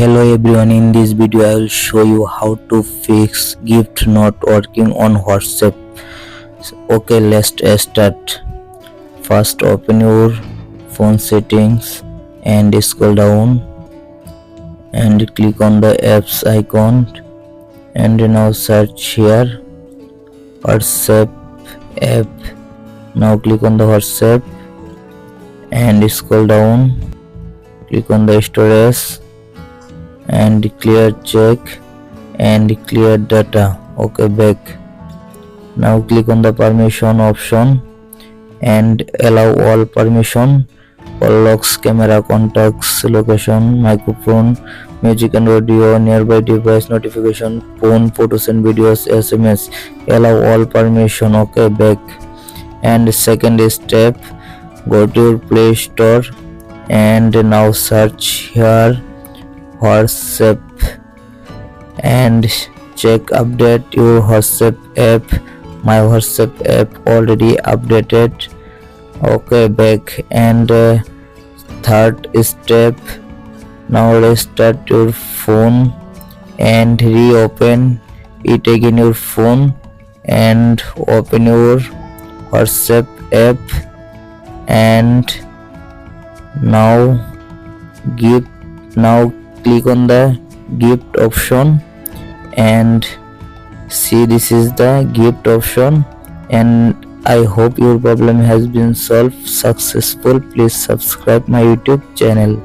Hello everyone, in this video I will show you how to fix gift not working on WhatsApp. Okay, let's start. First open your phone settings and scroll down and click on the apps icon and now search here WhatsApp app. Now click on the WhatsApp and scroll down, click on the storage and clear check and clear data. Okay, back. Now click on the permission option and allow all permission for locks, camera, contacts, location, microphone, music and audio, nearby device, notification, phone, photos and videos, SMS. Allow all permission. Okay, back. And second step, go to your Play Store and now search here WhatsApp and check update your WhatsApp app. My WhatsApp app already updated. Okay, back. And third step, now restart your phone and reopen it again your phone and open your WhatsApp app and now click on the gift option and see, this is the gift option. And I hope your problem has been solved successful. Please subscribe my YouTube channel.